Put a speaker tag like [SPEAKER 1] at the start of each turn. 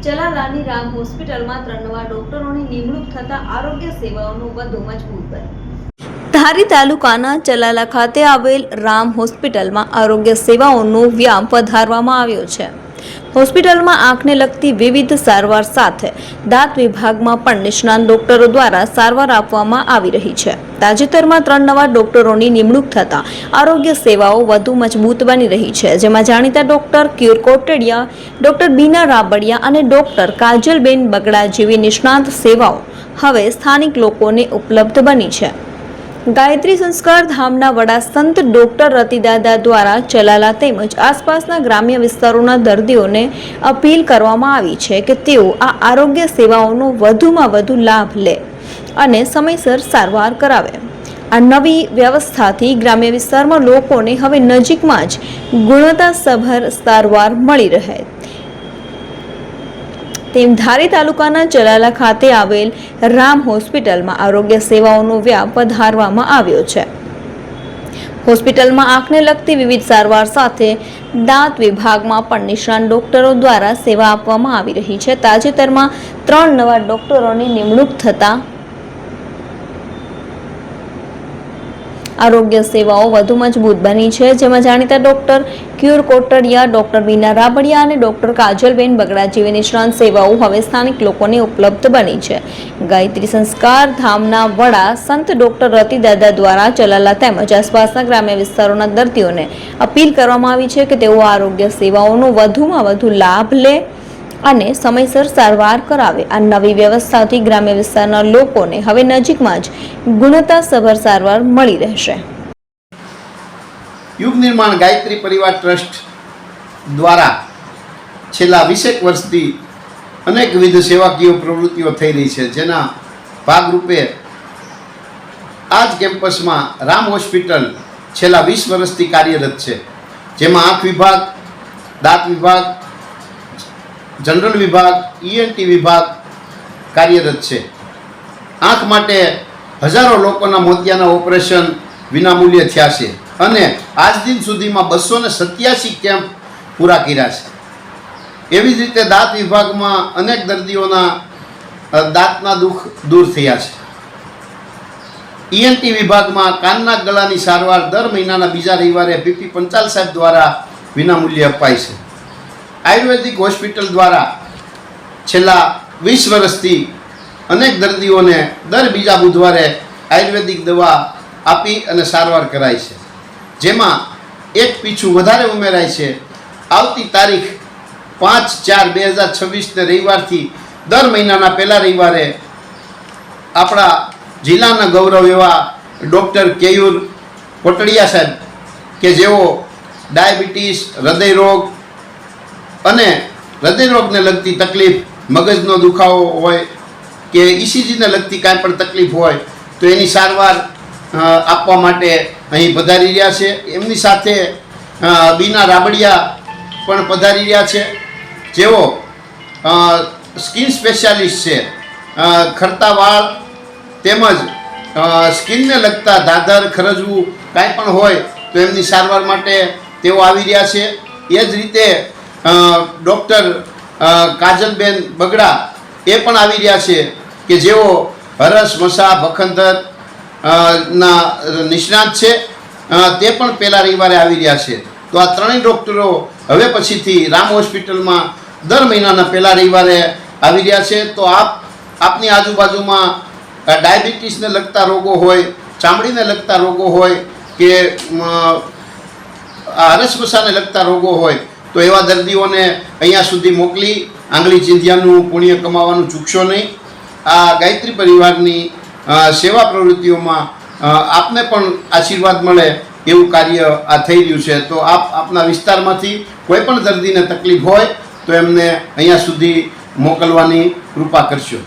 [SPEAKER 1] ચલાલાની રામ હોસ્પિટલમાં 3 નવા ડોક્ટરોની નિમણૂક થતા આરોગ્ય સેવાઓનું વધુ મજબૂત બન્યું। ધારી તાલુકાના ચલાલા ખાતે આવેલ રામ હોસ્પિટલમાં આરોગ્ય સેવાઓનો વ્યાપ વધારવામાં આવ્યો છે। હોસ્પિટલમાં આંખને લગતી વિવિધ સારવાર સાથે દાંત વિભાગમાં પણ નિષ્ણાત ડોક્ટરો દ્વારા સારવાર આપવામાં આવી રહી છે। તાજેતરમાં 3 નવા ડોક્ટરોની નિમણૂક થતા આરોગ્ય સેવાઓ વધુ મજબૂત બની રહી છે, જેમાં જાણીતા ડોક્ટર ક્યુર કોટડિયા, ડોક્ટર બીના રાબડિયા અને ડોક્ટર કાજલબેન બગડા જેવી નિષ્ણાત સેવાઓ હવે સ્થાનિક લોકોને ઉપલબ્ધ બની છે। ગાયત્રી સંસ્કાર ધામના વડા સંત ડોક્ટર રતિદાદા દ્વારા ચલાલા તેમજ આસપાસના ગ્રામ્ય વિસ્તારોના દર્દીઓને અપીલ કરવામાં આવી છે કે તેઓ આ આરોગ્ય સેવાઓનો વધુમાં વધુ લાભ લે અને સમયસર સારવાર કરાવે। આ નવી વ્યવસ્થાથી ગ્રામ્ય વિસ્તારમાં લોકોને હવે નજીકમાં જ ગુણવત્તાસભર સારવાર મળી રહે તેમ ધારી તાલુકાના ચલાલા ખાતે આવેલ રામ હોસ્પિટલમાં આરોગ્ય સેવાઓનો વ્યાપ વધારવામાં આવ્યો છે। હોસ્પિટલમાં આંખને લગતી વિવિધ સારવાર સાથે દાંત વિભાગમાં પણ નિષ્ણાત ડોક્ટરો દ્વારા સેવા આપવામાં આવી રહી છે। તાજેતરમાં 3 નવા ડોક્ટરોની નિમણૂક થતા આરોગ્ય સેવાઓ વધુ મજબૂત બની છે, જેમાં જાણીતા ડોક્ટર ક્યુર કોટડિયા, ડોક્ટર બીના રાબડિયા અને ડોક્ટર કાજલબેન બગડા જેવી નિષ્ણાત સેવાઓ હવે સ્થાનિક લોકોને ઉપલબ્ધ બની છે। ગાયત્રી સંસ્કાર ધામના વડા સંત ડોક્ટર રતિદાદા દ્વારા ચલાલા તેમજ આસપાસના ગ્રામ્ય વિસ્તારોના દર્દીઓને અપીલ કરવામાં આવી છે કે તેઓ આરોગ્ય સેવાઓનો વધુમાં વધુ લાભ લે અને સમયસર સારવાર કરાવે। આ નવી વ્યવસ્થાથી ગ્રામ્ય વિસ્તારના લોકોને હવે નજીકમાં જ ગુણવત્તાસભર સારવાર મળી રહેશે।
[SPEAKER 2] યુગ નિર્માણ ગાયત્રી પરિવાર ટ્રસ્ટ દ્વારા છેલ્લા 20 વર્ષથી અનેકવિધ સેવાકીય પ્રવૃત્તિઓ થઈ રહી છે, જેના ભાગરૂપે આ જ કેમ્પસમાં રામ હોસ્પિટલ છેલ્લા 20 વર્ષથી કાર્યરત છે, જેમાં આંખ વિભાગ, દાંત વિભાગ, જનરલ વિભાગ, ઈએનટી વિભાગ કાર્યરત છે। આંખ માટે હજારો લોકોના મોતિયાના ઓપરેશન વિનામૂલ્યે થયા છે અને આજ દિન સુધીમાં 287 કેમ્પ પૂરા કર્યા છે। એવી જ રીતે દાંત વિભાગમાં અનેક દર્દીઓના દાંતના દુઃખ દૂર થયા છે। ઈએનટી વિભાગમાં કાનના ગળાની સારવાર દર મહિનાના બીજા રવિવારે પીપી પંચાલ સાહેબ દ્વારા વિનામૂલ્યે અપાય છે। આયુર્વેદિક હોસ્પિટલ દ્વારા છેલ્લા 20 વર્ષથી અનેક દર્દીઓને દર બીજા બુધવારે આયુર્વેદિક દવા આપી અને સારવાર કરાય છે, જેમાં એક પીછું વધારે ઉમેરાય છે। આવતી તારીખ 5/4/2026 રવિવારથી દર મહિનાના પહેલા રવિવારે આપણા જિલ્લાના ગૌરવ એવા ડૉક્ટર કેયુર કોટડિયા સાહેબ કે જેઓ ડાયાબિટીસ, હૃદયરોગ અને હૃદયરોગને લગતી તકલીફ, મગજનો દુખાવો હોય કે ઇસીજીને લગતી કાંઈ પણ તકલીફ હોય તો એની સારવાર આપવા માટે અહીં પધારી રહ્યા છે। એમની સાથે બીના રાબડિયા પણ પધારી રહ્યા છે, જેઓ સ્કિન સ્પેશિયાલિસ્ટ છે। ખરતા વાળ તેમજ સ્કિનને લગતા ધાધર, ખરજવું કાંઈ પણ હોય તો એમની સારવાર માટે તેઓ આવી રહ્યા છે। એ જ રીતે ડૉક્ટર કાજલબેન બગડા એ પણ આવી રહ્યા છે કે જેઓ હરસ, મસા, ભખંદર ના નિષ્ણાત છે, તે પણ પહેલા રવિવારે આવી રહ્યા છે। તો આ ત્રણેય ડૉક્ટરો હવે પછીથી રામ હોસ્પિટલમાં દર મહિનાના પહેલા રવિવારે આવી રહ્યા છે। તો આપની આજુબાજુમાં ડાયાબિટીસને લગતા રોગો હોય, ચામડીને લગતા રોગો હોય કે હરસમસાને લગતા રોગો હોય તો એવા દર્દીઓને અહીંયા સુધી મોકલી આંગળી ચીંધ્યાનું પુણ્ય કમાવાનું ચૂકશો નહીં। આ ગાયત્રી પરિવારની સેવા પ્રવૃત્તિઓમાં આપને પણ આશીર્વાદ મળે એવું કાર્ય આ થઈ રહ્યું છે। તો આપના વિસ્તારમાંથી કોઈ પણ દર્દીને તકલીફ હોય તો એમને અહીંયા સુધી મોકલવાની કૃપા કરશો।